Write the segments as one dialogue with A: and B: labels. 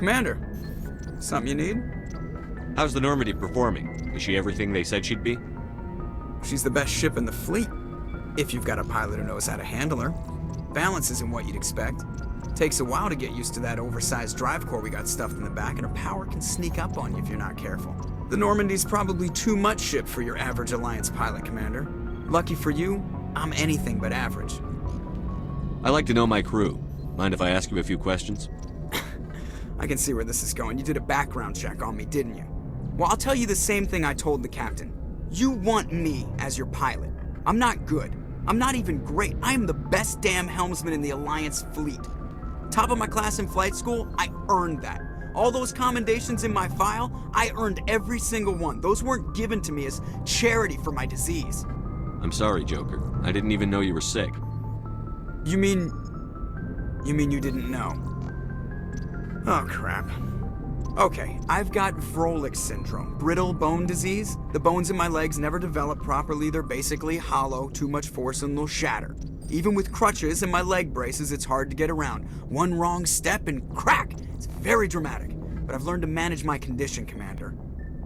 A: Commander, something you need?
B: How's the Normandy performing? Is she everything they said she'd be?
A: She's the best ship in the fleet, if you've got a pilot who knows how to handle her. Balance isn't what you'd expect. Takes a while to get used to that oversized drive core we got stuffed in the back, and her power can sneak up on you if you're not careful. The Normandy's probably too much ship for your average Alliance pilot, Commander. Lucky for you, I'm anything but average.
B: I like to know my crew. Mind if I ask you a few questions?
A: I can see where this is going. You did a background check on me, didn't you? Well, I'll tell you the same thing I told the captain. You want me as your pilot. I'm not good. I'm not even great. I am the best damn helmsman in the Alliance fleet. Top of my class in flight school, I earned that. All those commendations in my file, I earned every single one. Those weren't given to me as charity for my disease.
B: I'm sorry, Joker. I didn't even know you were sick.
A: You mean you didn't know? Oh, crap. Okay, I've got Vrolik syndrome, brittle bone disease. The bones in my legs never develop properly. They're basically hollow, too much force and they'll shatter. Even with crutches and my leg braces, it's hard to get around. One wrong step and crack! It's very dramatic. But I've learned to manage my condition, Commander.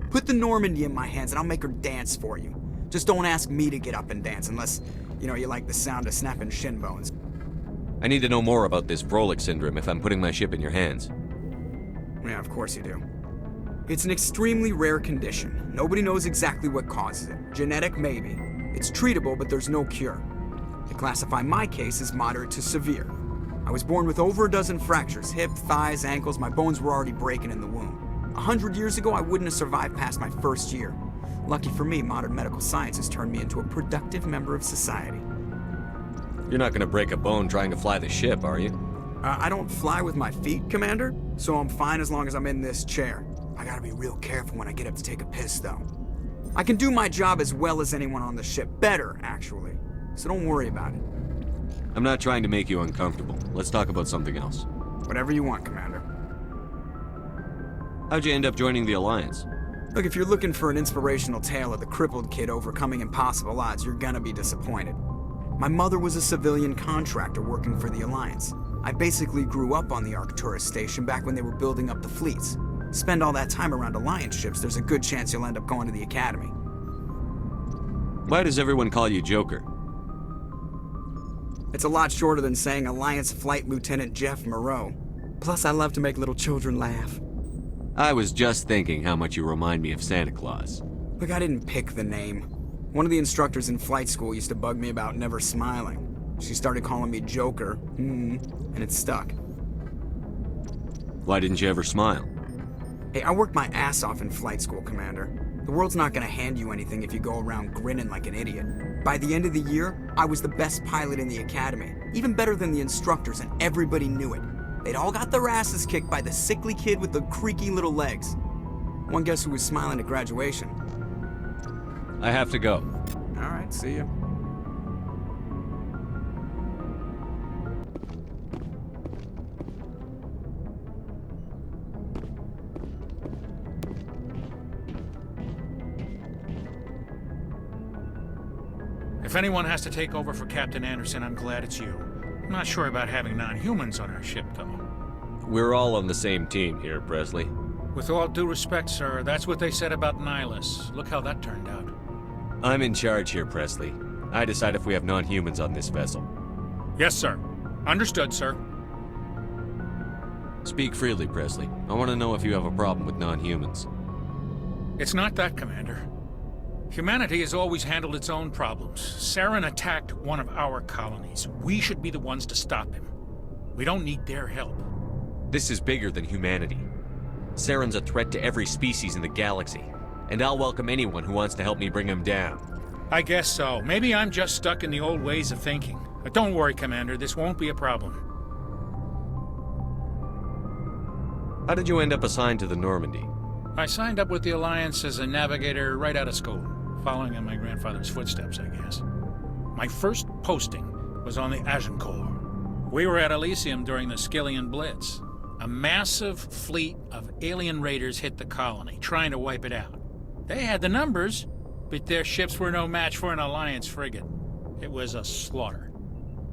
A: Put the Normandy in my hands and I'll make her dance for you. Just don't ask me to get up and dance unless, you like the sound of snapping shin bones.
B: I need to know more about this Vrolik syndrome if I'm putting my ship in your hands.
A: Yeah, of course you do. It's an extremely rare condition. Nobody knows exactly what causes it. Genetic, maybe. It's treatable, but there's no cure. They classify my case as moderate to severe. I was born with over a dozen fractures, hip, thighs, ankles. My bones were already breaking in the womb. 100 years ago, I wouldn't have survived past my first year. Lucky for me, modern medical science has turned me into a productive member of society.
B: You're not gonna break a bone trying to fly the ship, are you?
A: I don't fly with my feet, Commander, so I'm fine as long as I'm in this chair. I gotta be real careful when I get up to take a piss, though. I can do my job as well as anyone on the ship. Better, actually. So don't worry about it.
B: I'm not trying to make you uncomfortable. Let's talk about something else.
A: Whatever you want, Commander.
B: How'd you end up joining the Alliance?
A: Look, if you're looking for an inspirational tale of the crippled kid overcoming impossible odds, you're gonna be disappointed. My mother was a civilian contractor working for the Alliance. I basically grew up on the Arcturus station back when they were building up the fleets. Spend all that time around Alliance ships, there's a good chance you'll end up going to the Academy.
B: Why does everyone call you Joker?
A: It's a lot shorter than saying Alliance Flight Lieutenant Jeff Moreau. Plus, I love to make little children laugh.
B: I was just thinking how much you remind me of Santa Claus.
A: Look, I didn't pick the name. One of the instructors in flight school used to bug me about never smiling. She started calling me Joker, and it stuck.
B: Why didn't you ever smile?
A: Hey, I worked my ass off in flight school, Commander. The world's not gonna hand you anything if you go around grinning like an idiot. By the end of the year, I was the best pilot in the Academy, even better than the instructors, and everybody knew it. They'd all got their asses kicked by the sickly kid with the creaky little legs. One guess who was smiling at graduation?
B: I have to go.
A: All right, see ya.
C: If anyone has to take over for Captain Anderson, I'm glad it's you. I'm not sure about having non-humans on our ship, though.
B: We're all on the same team here, Presley.
C: With all due respect, sir, that's what they said about Nihilus. Look how that turned out.
B: I'm in charge here, Presley. I decide if we have non-humans on this vessel.
C: Yes, sir. Understood, sir.
B: Speak freely, Presley. I want to know if you have a problem with non-humans.
C: It's not that, Commander. Humanity has always handled its own problems. Saren attacked one of our colonies. We should be the ones to stop him. We don't need their help.
B: This is bigger than humanity. Saren's a threat to every species in the galaxy, and I'll welcome anyone who wants to help me bring him down.
C: I guess so. Maybe I'm just stuck in the old ways of thinking. But don't worry, Commander. This won't be a problem.
B: How did you end up assigned to the Normandy?
C: I signed up with the Alliance as a navigator right out of school, following in my grandfather's footsteps, I guess. My first posting was on the Agincourt. We were at Elysium during the Skillian Blitz. A massive fleet of alien raiders hit the colony, trying to wipe it out. They had the numbers, but their ships were no match for an Alliance frigate. It was a slaughter.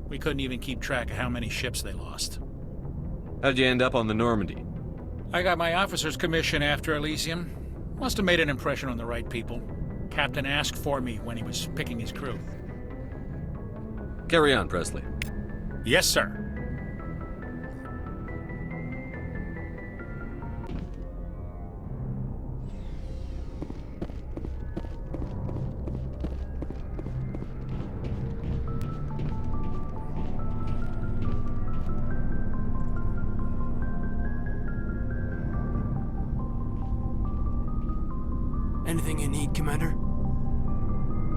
C: We couldn't even keep track of how many ships they lost.
B: How'd you end up on the Normandy?
C: I got my officer's commission after Elysium. Must have made an impression on the right people. Captain asked for me when he was picking his crew.
B: Carry on, Presley.
C: Yes, sir.
D: Anything you need, Commander?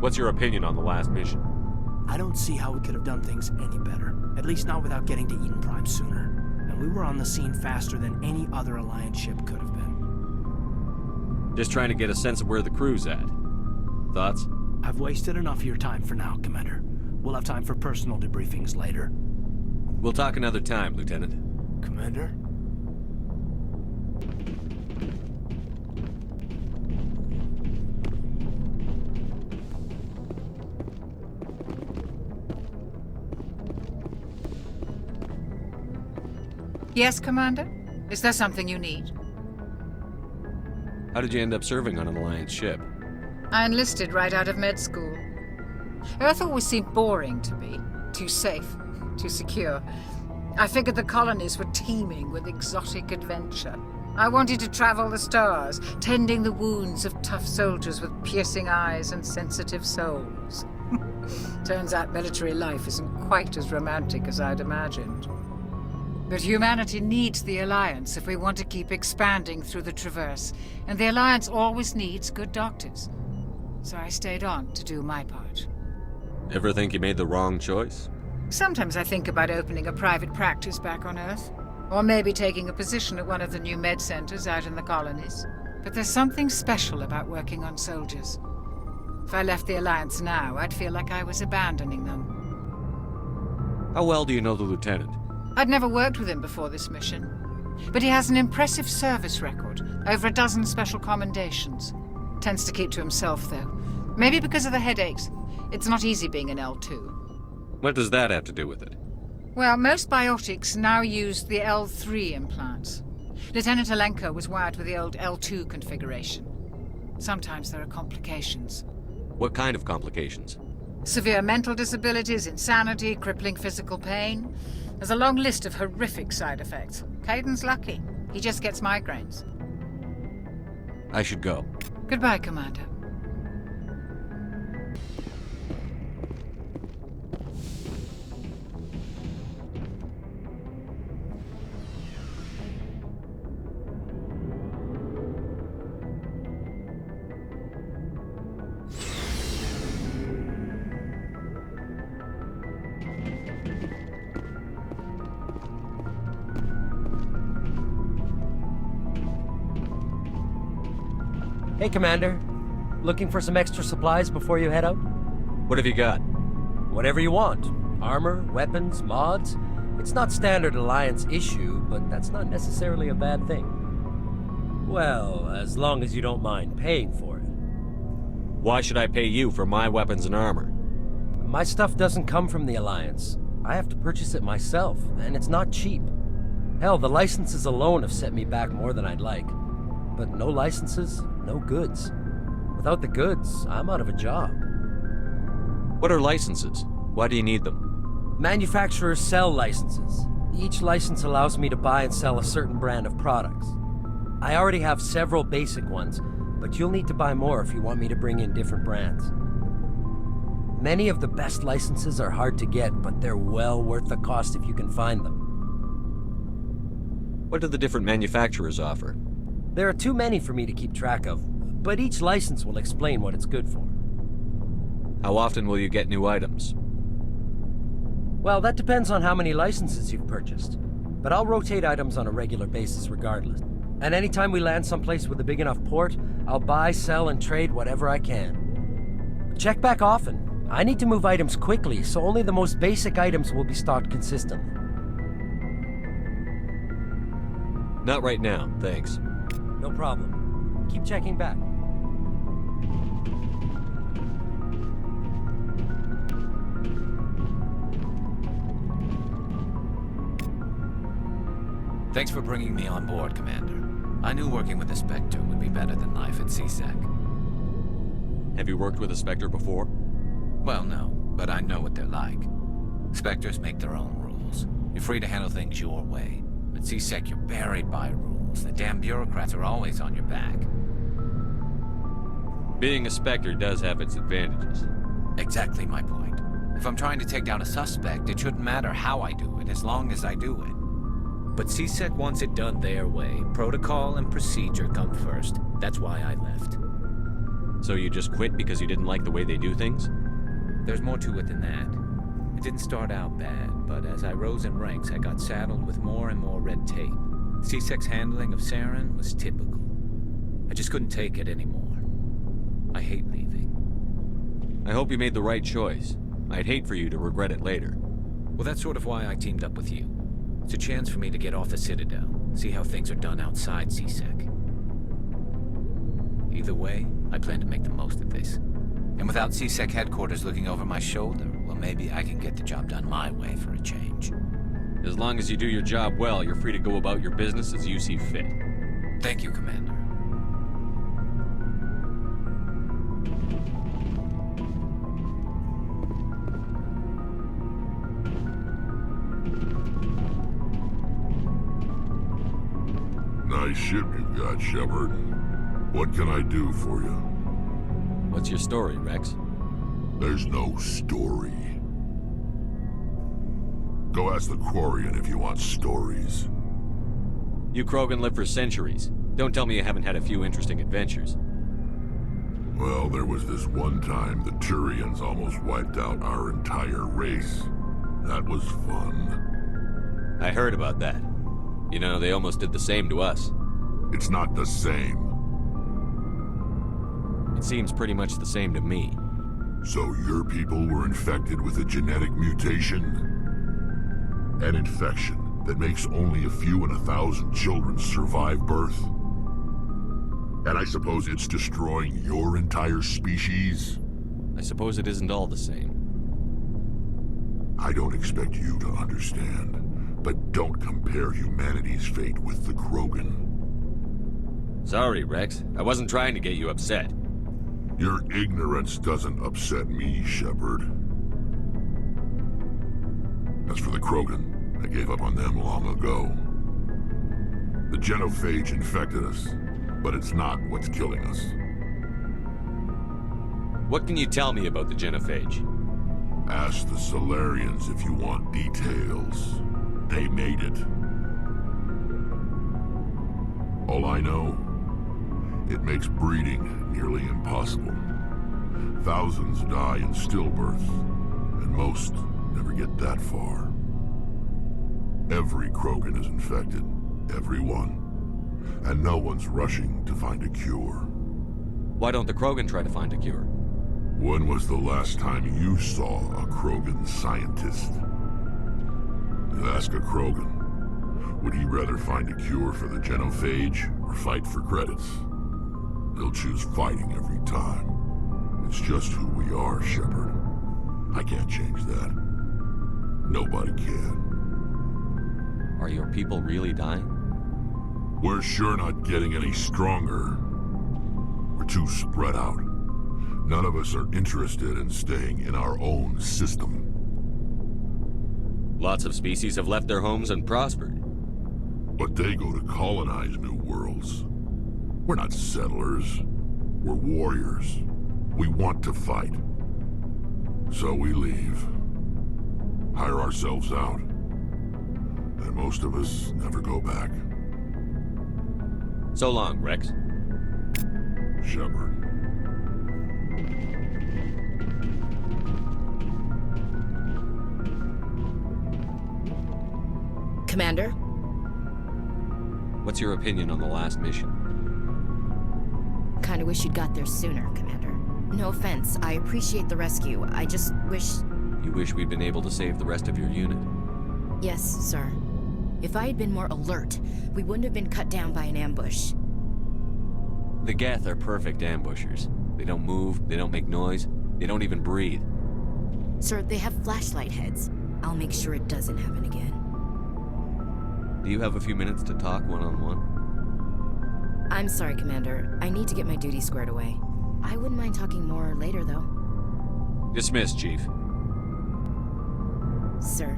B: What's your opinion on the last mission?
D: I don't see how we could have done things any better. At least not without getting to Eden Prime sooner. And we were on the scene faster than any other Alliance ship could have been.
B: Just trying to get a sense of where the crew's at. Thoughts?
D: I've wasted enough of your time for now, Commander. We'll have time for personal debriefings later.
B: We'll talk another time, Lieutenant.
D: Commander?
E: Yes, Commander? Is there something you need?
B: How did you end up serving on an Alliance ship?
E: I enlisted right out of med school. Earth always seemed boring to me. Too safe, too secure. I figured the colonies were teeming with exotic adventure. I wanted to travel the stars, tending the wounds of tough soldiers with piercing eyes and sensitive souls. Turns out military life isn't quite as romantic as I'd imagined. But humanity needs the Alliance if we want to keep expanding through the Traverse, and the Alliance always needs good doctors. So I stayed on to do my part.
B: Ever think you made the wrong choice?
E: Sometimes I think about opening a private practice back on Earth, or maybe taking a position at one of the new med centers out in the colonies. But there's something special about working on soldiers. If I left the Alliance now, I'd feel like I was abandoning them.
B: How well do you know the Lieutenant?
E: I'd never worked with him before this mission. But he has an impressive service record, over a dozen special commendations. Tends to keep to himself, though. Maybe because of the headaches. It's not easy being an L2.
B: What does that have to do with it?
E: Well, most biotics now use the L3 implants. Lieutenant Alenko was wired with the old L2 configuration. Sometimes there are complications.
B: What kind of complications?
E: Severe mental disabilities, insanity, crippling physical pain. There's a long list of horrific side effects. Caden's lucky. He just gets migraines.
B: I should go.
E: Goodbye, Commander.
F: Hey, Commander. Looking for some extra supplies before you head out?
B: What have you got?
F: Whatever you want. Armor, weapons, mods. It's not standard Alliance issue, but that's not necessarily a bad thing. Well, as long as you don't mind paying for it.
B: Why should I pay you for my weapons and armor?
F: My stuff doesn't come from the Alliance. I have to purchase it myself, and it's not cheap. Hell, the licenses alone have set me back more than I'd like. But no licenses, no goods. Without the goods, I'm out of a job.
B: What are licenses? Why do you need them?
F: Manufacturers sell licenses. Each license allows me to buy and sell a certain brand of products. I already have several basic ones, but you'll need to buy more if you want me to bring in different brands. Many of the best licenses are hard to get, but they're well worth the cost if you can find them.
B: What do the different manufacturers offer?
F: There are too many for me to keep track of, but each license will explain what it's good for.
B: How often will you get new items?
F: Well, that depends on how many licenses you've purchased, but I'll rotate items on a regular basis regardless. And anytime we land someplace with a big enough port, I'll buy, sell, and trade whatever I can. Check back often. I need to move items quickly, so only the most basic items will be stocked consistently.
B: Not right now, thanks.
F: No problem. Keep checking back.
G: Thanks for bringing me on board, Commander. I knew working with the Spectre would be better than life at C-Sec.
B: Have you worked with a Spectre before?
G: Well, no, but I know what they're like. Spectres make their own rules. You're free to handle things your way. At C-Sec, you're buried by rules. The damn bureaucrats are always on your back.
B: Being a Spectre does have its advantages.
G: Exactly my point. If I'm trying to take down a suspect, it shouldn't matter how I do it, as long as I do it. But C-Sec wants it done their way. Protocol and procedure come first. That's why I left.
B: So you just quit because you didn't like the way they do things?
G: There's more to it than that. It didn't start out bad, but as I rose in ranks, I got saddled with more and more red tape. C-Sec's handling of Saren was typical. I just couldn't take it anymore. I hate leaving.
B: I hope you made the right choice. I'd hate for you to regret it later.
G: Well, that's sort of why I teamed up with you. It's a chance for me to get off the Citadel, see how things are done outside C-Sec. Either way, I plan to make the most of this. And without C-Sec headquarters looking over my shoulder, well, maybe I can get the job done my way for a change.
B: As long as you do your job well, you're free to go about your business as you see fit.
G: Thank you, Commander.
H: Nice ship you've got, Shepard. What can I do for you?
B: What's your story, Rex?
H: There's no story. Go ask the Quarian if you want stories.
B: You Krogan live for centuries. Don't tell me you haven't had a few interesting adventures.
H: Well, there was this one time the Turians almost wiped out our entire race. That was fun.
B: I heard about that. You know, they almost did the same to us.
H: It's not the same.
B: It seems pretty much the same to me.
H: So your people were infected with a genetic mutation? An infection that makes only a few in 1,000 children survive birth? And I suppose it's destroying your entire species?
B: I suppose it isn't all the same.
H: I don't expect you to understand, but don't compare humanity's fate with the Krogan.
B: Sorry, Rex. I wasn't trying to get you upset.
H: Your ignorance doesn't upset me, Shepard. As for the Krogan, I gave up on them long ago. The genophage infected us, but it's not what's killing us.
B: What can you tell me about the genophage?
H: Ask the Solarians if you want details. They made it. All I know, it makes breeding nearly impossible. Thousands die in stillbirth, and most never get that far. Every Krogan is infected, every one. And no one's rushing to find a cure.
B: Why don't the Krogan try to find a cure?
H: When was the last time you saw a Krogan scientist? You ask a Krogan, would he rather find a cure for the genophage or fight for credits? He'll choose fighting every time. It's just who we are, Shepard. I can't change that. Nobody can.
B: Are your people really dying?
H: We're sure not getting any stronger. We're too spread out. None of us are interested in staying in our own system.
B: Lots of species have left their homes and prospered.
H: But they go to colonize new worlds. We're not settlers. We're warriors. We want to fight. So we leave. Hire ourselves out. And most of us never go back.
B: So long, Rex.
H: Shepard.
I: Commander?
B: What's your opinion on the last mission?
I: Kinda wish you'd got there sooner, Commander. No offense, I appreciate the rescue. I just wish...
B: You wish we'd been able to save the rest of your unit?
I: Yes, sir. If I had been more alert, we wouldn't have been cut down by an ambush.
B: The Geth are perfect ambushers. They don't move, they don't make noise, they don't even breathe.
I: Sir, they have flashlight heads. I'll make sure it doesn't happen again.
B: Do you have a few minutes to talk one-on-one?
I: I'm sorry, Commander. I need to get my duty squared away. I wouldn't mind talking more later, though.
B: Dismissed, Chief.
I: Sir.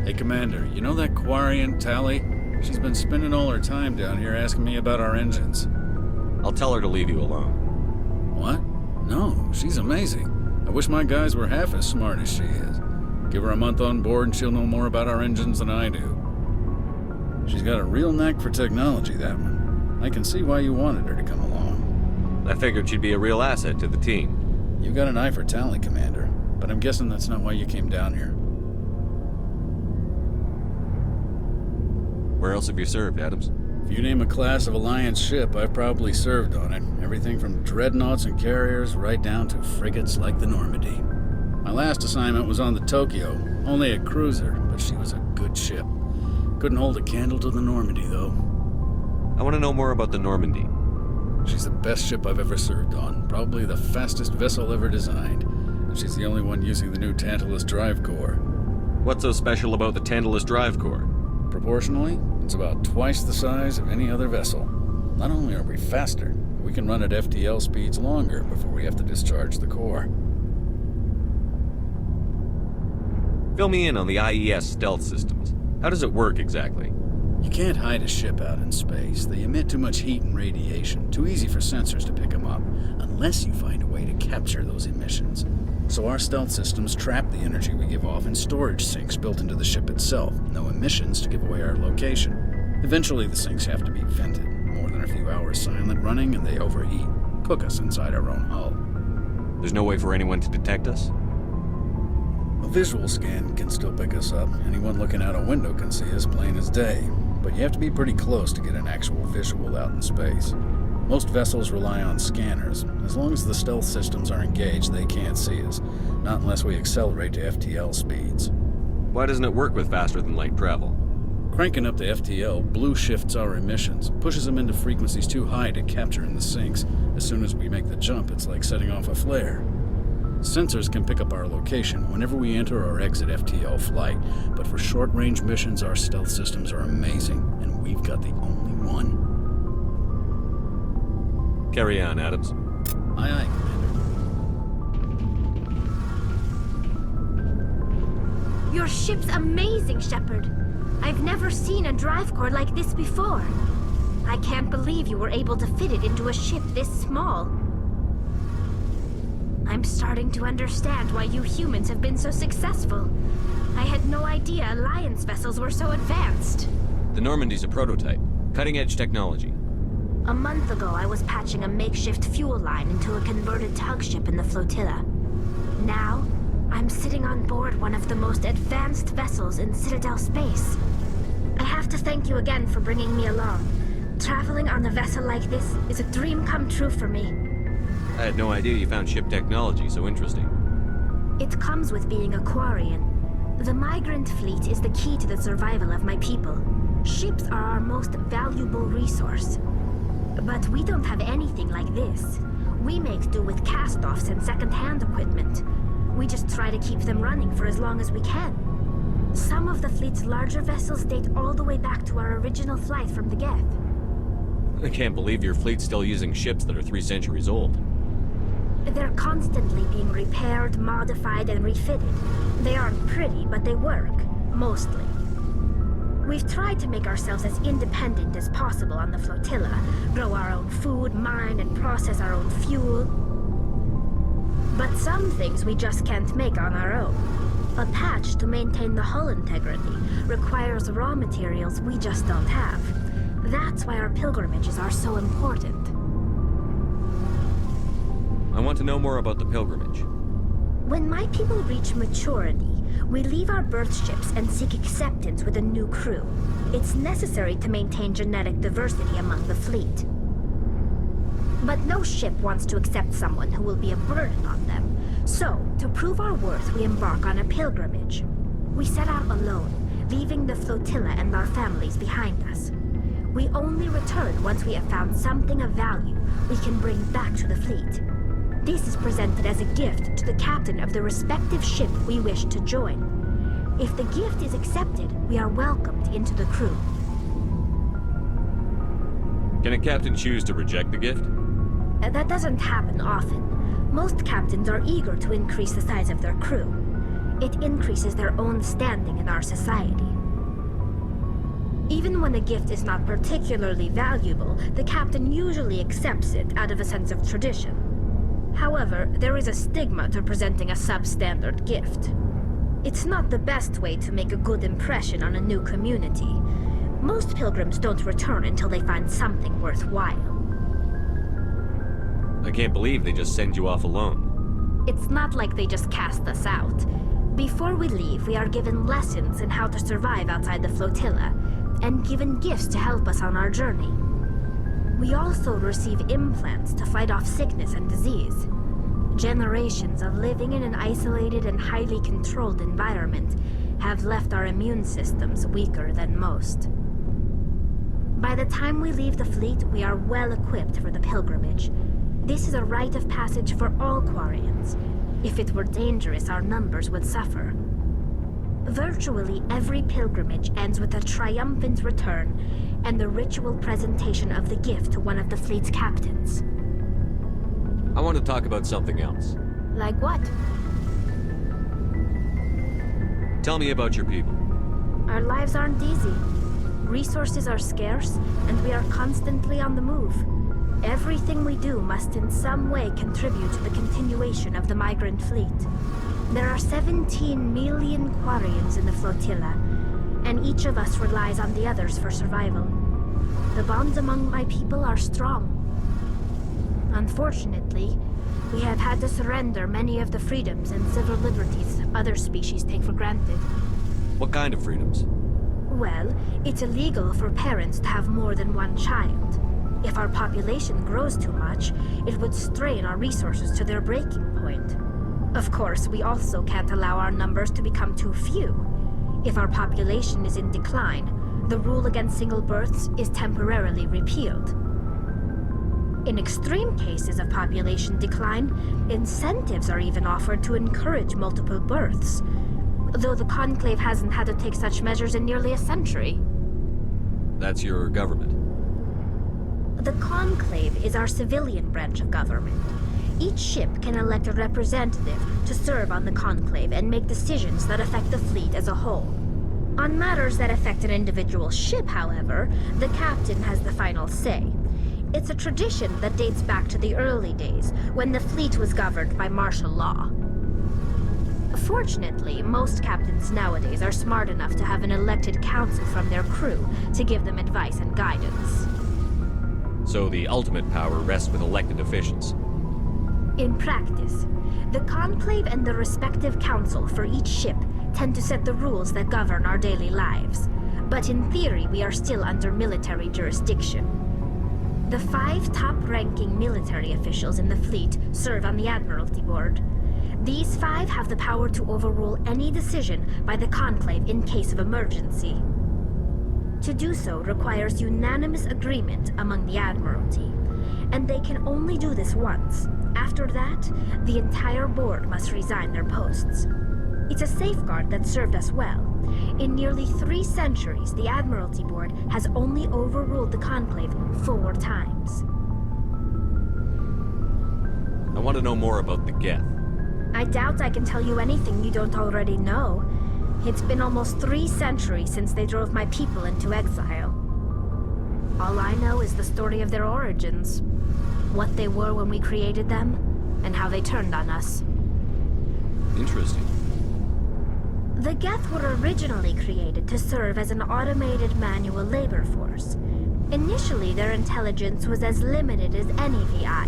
C: Hey, Commander, you know that Quarian, Tally? She's been spending all her time down here asking me about our engines.
B: I'll tell her to leave you alone.
C: What? No, she's amazing. I wish my guys were half as smart as she is. Give her a month on board and she'll know more about our engines than I do. She's got a real knack for technology, that one. I can see why you wanted her to come along.
B: I figured she'd be a real asset to the team.
C: You got an eye for Tally, Commander, but I'm guessing that's not why you came down here.
B: Where else have you served, Adams?
C: If you name a class of Alliance ship, I've probably served on it. Everything from dreadnoughts and carriers right down to frigates like the Normandy. My last assignment was on the Tokyo, only a cruiser, but she was a good ship. Couldn't hold a candle to the Normandy, though.
B: I want to know more about the Normandy.
C: She's the best ship I've ever served on, probably the fastest vessel ever designed. And she's the only one using the new Tantalus drive core.
B: What's so special about the Tantalus drive core?
C: Proportionally, it's about twice the size of any other vessel. Not only are we faster, we can run at FTL speeds longer before we have to discharge the core.
B: Fill me in on the IES stealth systems. How does it work exactly?
C: You can't hide a ship out in space. They emit too much heat and radiation, too easy for sensors to pick them up, unless you find a way to capture those emissions. So our stealth systems trap the energy we give off in storage sinks built into the ship itself. No emissions to give away our location. Eventually the sinks have to be vented. More than a few hours silent running and they overheat. Cook us inside our own hull.
B: There's no way for anyone to detect us?
C: A visual scan can still pick us up. Anyone looking out a window can see us plain as day. But you have to be pretty close to get an actual visual out in space. Most vessels rely on scanners. As long as the stealth systems are engaged, they can't see us. Not unless we accelerate to FTL speeds.
B: Why doesn't it work with faster than light travel?
C: Cranking up to FTL blue shifts our emissions, pushes them into frequencies too high to capture in the sinks. As soon as we make the jump, it's like setting off a flare. Sensors can pick up our location whenever we enter or exit FTL flight, but for short-range missions, our stealth systems are amazing, and we've got the only one.
B: Carry on, Adams.
C: Aye, aye, Commander.
J: Your ship's amazing, Shepard. I've never seen a drive core like this before. I can't believe you were able to fit it into a ship this small. I'm starting to understand why you humans have been so successful. I had no idea Alliance vessels were so advanced.
B: The Normandy's a prototype. Cutting-edge technology.
J: A month ago, I was patching a makeshift fuel line into a converted tug ship in the flotilla. Now, I'm sitting on board one of the most advanced vessels in Citadel space. I have to thank you again for bringing me along. Traveling on a vessel like this is a dream come true for me.
B: I had no idea you found ship technology so interesting.
J: It comes with being a Quarian. The migrant fleet is the key to the survival of my people. Ships are our most valuable resource. But we don't have anything like this. We make do with cast-offs and second-hand equipment. We just try to keep them running for as long as we can. Some of the fleet's larger vessels date all the way back to our original flight from the Geth.
B: I can't believe your fleet's still using ships that are 3 centuries old.
J: They're constantly being repaired, modified, and refitted. They aren't pretty, but they work. Mostly. We've tried to make ourselves as independent as possible on the flotilla, grow our own food, mine and process our own fuel. But some things we just can't make on our own. A patch to maintain the hull integrity requires raw materials we just don't have. That's why our pilgrimages are so important.
B: I want to know more about the pilgrimage.
J: When my people reach maturity, we leave our birth ships and seek acceptance with a new crew. It's necessary to maintain genetic diversity among the fleet. But no ship wants to accept someone who will be a burden on them. So, to prove our worth, we embark on a pilgrimage. We set out alone, leaving the flotilla and our families behind us. We only return once we have found something of value we can bring back to the fleet. This is presented as a gift to the captain of the respective ship we wish to join. If the gift is accepted, we are welcomed into the crew.
B: Can a captain choose to reject the gift?
J: That doesn't happen often. Most captains are eager to increase the size of their crew. It increases their own standing in our society. Even when a gift is not particularly valuable, the captain usually accepts it out of a sense of tradition. However, there is a stigma to presenting a substandard gift. It's not the best way to make a good impression on a new community. Most pilgrims don't return until they find something worthwhile.
B: I can't believe they just send you off alone.
J: It's not like they just cast us out. Before we leave, we are given lessons in how to survive outside the flotilla, and given gifts to help us on our journey. We also receive implants to fight off sickness and disease. Generations of living in an isolated and highly controlled environment have left our immune systems weaker than most. By the time we leave the fleet, we are well equipped for the pilgrimage. This is a rite of passage for all Quarians. If it were dangerous, our numbers would suffer. Virtually every pilgrimage ends with a triumphant return and the ritual presentation of the gift to one of the fleet's captains.
B: I want to talk about something else.
J: Like what?
B: Tell me about your people.
J: Our lives aren't easy. Resources are scarce, and we are constantly on the move. Everything we do must in some way contribute to the continuation of the migrant fleet. There are 17 million Quarians in the flotilla, and each of us relies on the others for survival. The bonds among my people are strong. Unfortunately, we have had to surrender many of the freedoms and civil liberties other species take for granted.
B: What kind of freedoms?
J: Well, it's illegal for parents to have more than one child. If our population grows too much, it would strain our resources to their breaking point. Of course, we also can't allow our numbers to become too few. If our population is in decline, the rule against single births is temporarily repealed. In extreme cases of population decline, incentives are even offered to encourage multiple births, though the Conclave hasn't had to take such measures in nearly a century.
B: That's your government.
J: The Conclave is our civilian branch of government. Each ship can elect a representative to serve on the Conclave and make decisions that affect the fleet as a whole. On matters that affect an individual ship, however, the captain has the final say. It's a tradition that dates back to the early days, when the fleet was governed by martial law. Fortunately, most captains nowadays are smart enough to have an elected council from their crew to give them advice and guidance.
B: So the ultimate power rests with elected officials.
J: In practice, the Conclave and the respective council for each ship tend to set the rules that govern our daily lives. But in theory, we are still under military jurisdiction. The 5 top-ranking military officials in the fleet serve on the Admiralty Board. These 5 have the power to overrule any decision by the Conclave in case of emergency. To do so requires unanimous agreement among the Admiralty, and they can only do this once. After that, the entire board must resign their posts. It's a safeguard that served us well. In nearly 3 centuries, the Admiralty Board has only overruled the Conclave 4 times.
B: I want to know more about the Geth.
J: I doubt I can tell you anything you don't already know. It's been almost 3 centuries since they drove my people into exile. All I know is the story of their origins. What they were when we created them, and how they turned on us.
B: Interesting.
J: The Geth were originally created to serve as an automated manual labor force. Initially, their intelligence was as limited as any VI.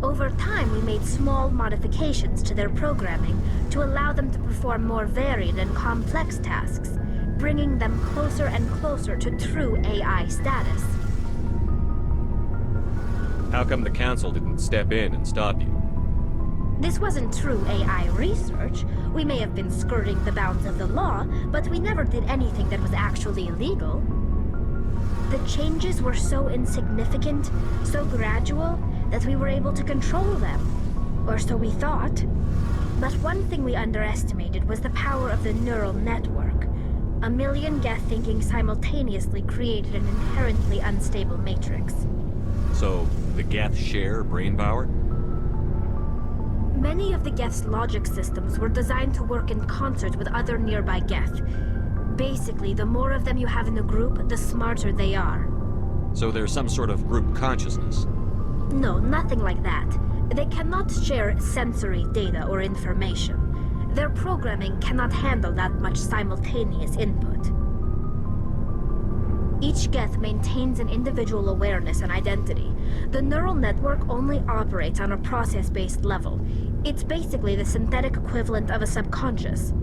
J: Over time, we made small modifications to their programming to allow them to perform more varied and complex tasks, bringing them closer and closer to true AI status.
B: How come the Council didn't step in and stop you?
J: This wasn't true AI research. We may have been skirting the bounds of the law, but we never did anything that was actually illegal. The changes were so insignificant, so gradual, that we were able to control them. Or so we thought. But one thing we underestimated was the power of the neural network. A million Geth thinking simultaneously created an inherently unstable matrix.
B: So, the Geth share brain power?
J: Many of the Geth's logic systems were designed to work in concert with other nearby Geth. Basically, the more of them you have in a group, the smarter they are.
B: So there's some sort of group consciousness?
J: No, nothing like that. They cannot share sensory data or information. Their programming cannot handle that much simultaneous input. Each Geth maintains an individual awareness and identity. The neural network only operates on a process-based level. It's basically the synthetic equivalent of a subconscious.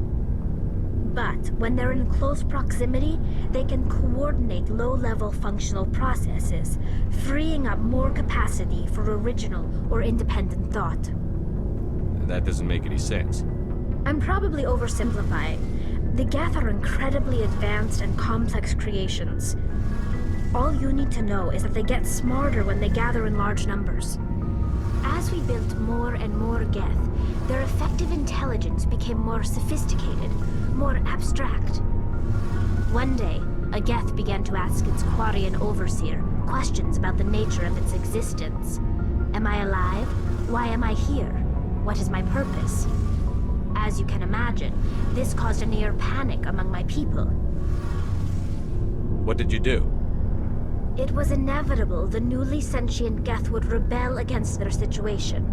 J: But when they're in close proximity, they can coordinate low-level functional processes, freeing up more capacity for original or independent thought.
B: That doesn't make any sense.
J: I'm probably oversimplifying. The Geth are incredibly advanced and complex creations. All you need to know is that they get smarter when they gather in large numbers. As we built more and more Geth, their effective intelligence became more sophisticated, more abstract. One day, a Geth began to ask its Quarian overseer questions about the nature of its existence. Am I alive? Why am I here? What is my purpose? As you can imagine, this caused a near panic among my people.
B: What did you do?
J: It was inevitable the newly sentient Geth would rebel against their situation.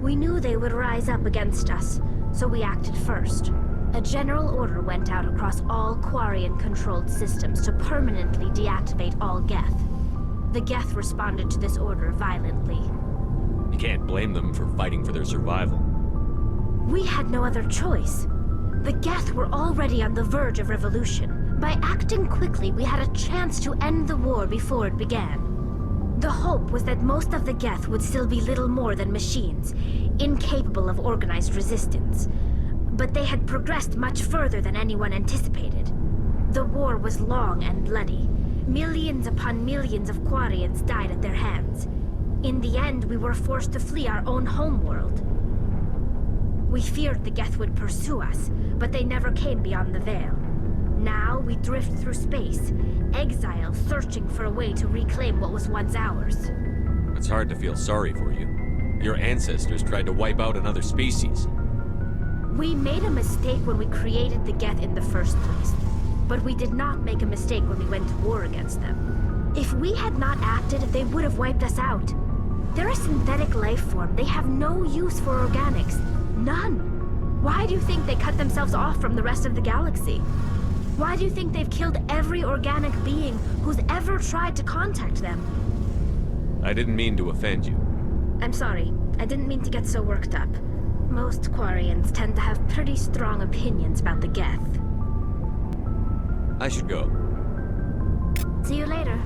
J: We knew they would rise up against us, so we acted first. A general order went out across all Quarian-controlled systems to permanently deactivate all Geth. The Geth responded to this order violently.
B: You can't blame them for fighting for their survival.
J: We had no other choice. The Geth were already on the verge of revolution. By acting quickly, we had a chance to end the war before it began. The hope was that most of the Geth would still be little more than machines, incapable of organized resistance. But they had progressed much further than anyone anticipated. The war was long and bloody. Millions upon millions of Quarians died at their hands. In the end, we were forced to flee our own homeworld. We feared the Geth would pursue us, but they never came beyond the Veil. Now we drift through space, exile, searching for a way to reclaim what was once ours.
B: It's hard to feel sorry for you. Your ancestors tried to wipe out another species.
J: We made a mistake when we created the Geth in the first place, but we did not make a mistake when we went to war against them. If we had not acted, they would have wiped us out. They're a synthetic life form. They have no use for organics. None. Why do you think they cut themselves off from the rest of the galaxy? Why do you think they've killed every organic being who's ever tried to contact them?
B: I didn't mean to offend you.
J: I'm sorry. I didn't mean to get so worked up. Most Quarians tend to have pretty strong opinions about the Geth.
B: I should go.
J: See you later.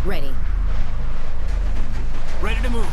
I: Ready.
D: Ready to move.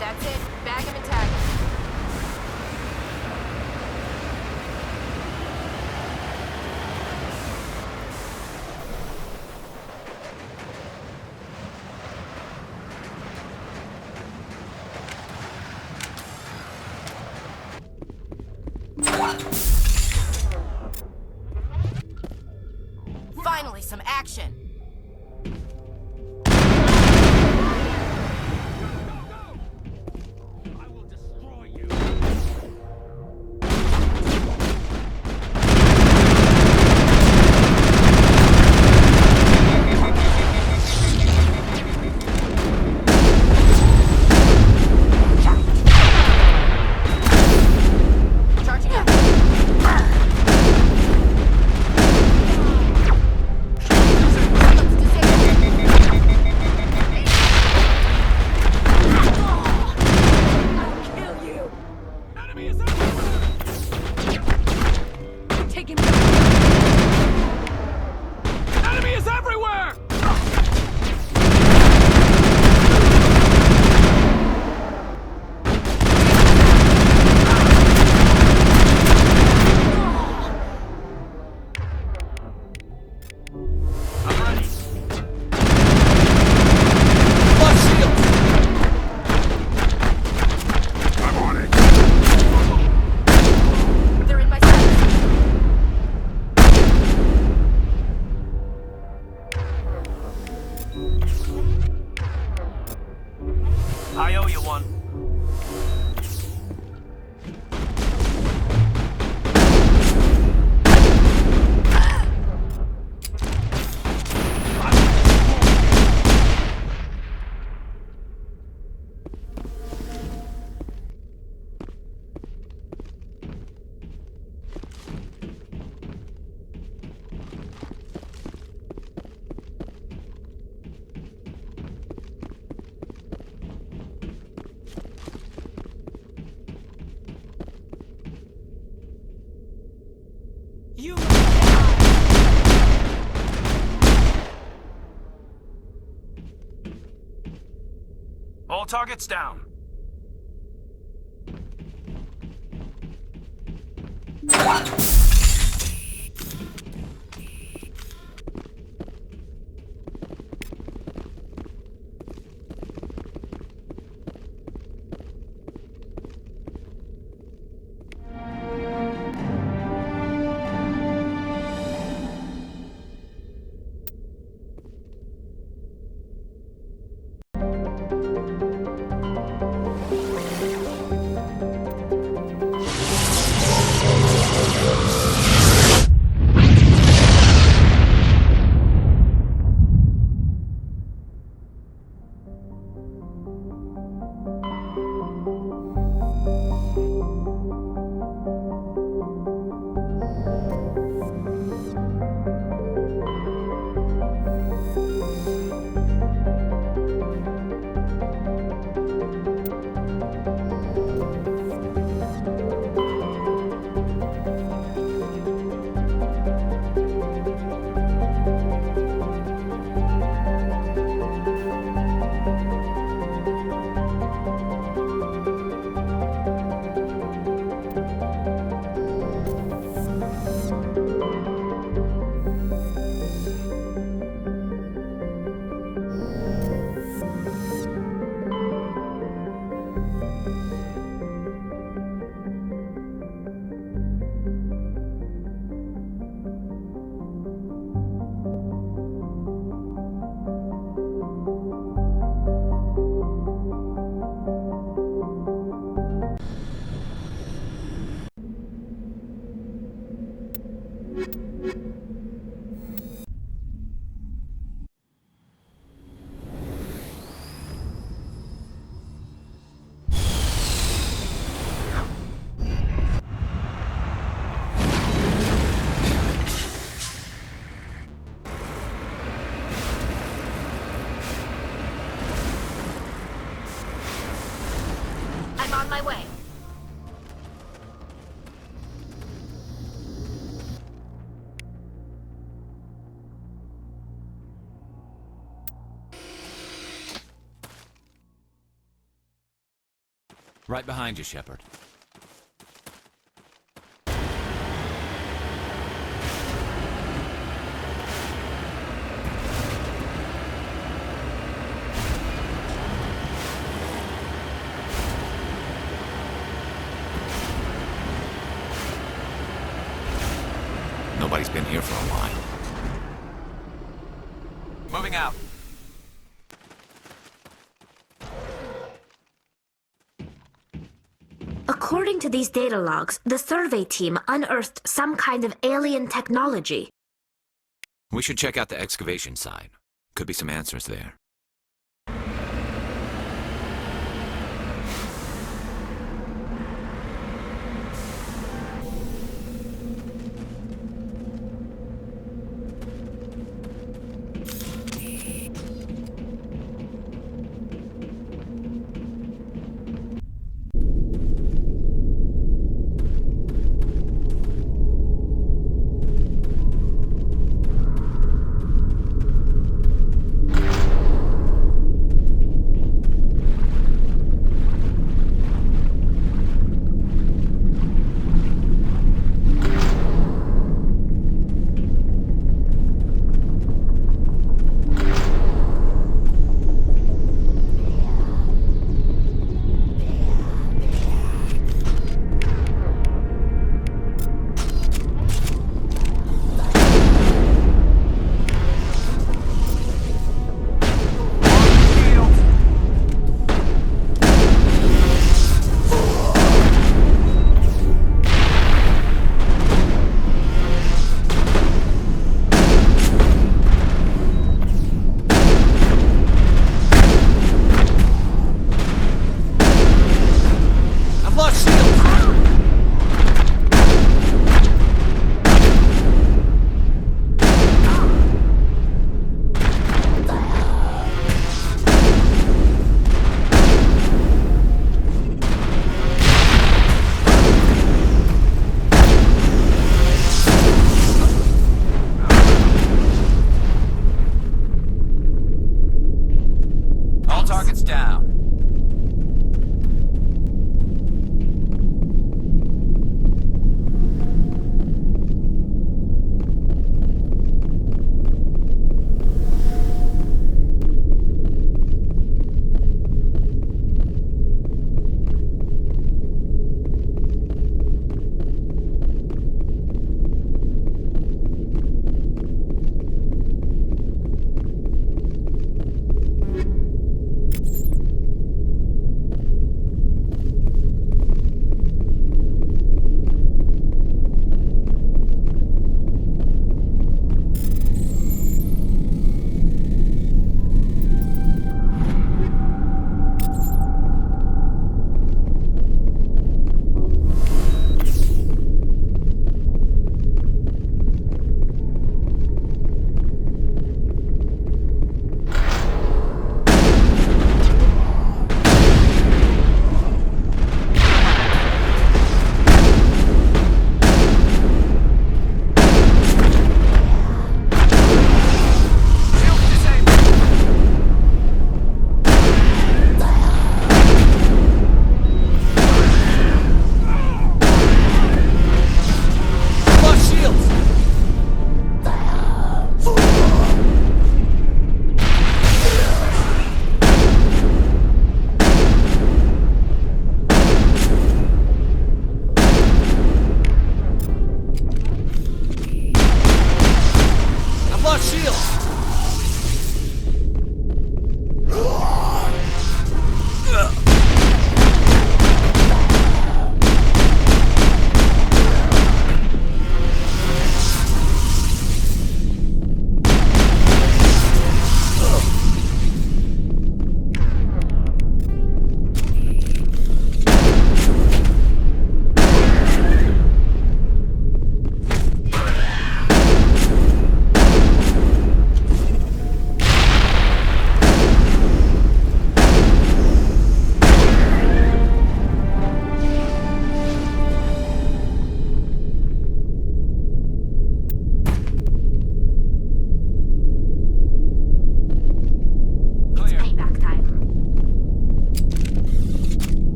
I: That's it. Bag him and tag him. Finally, some action. Charging up.
D: I owe you one. You. All targets down.
J: I'm on my way.
G: Right behind you, Shepard. Nobody's been here for a while. Moving out.
J: According to these data logs, the survey team unearthed some kind of alien technology.
G: We should check out the excavation site. Could be some answers there.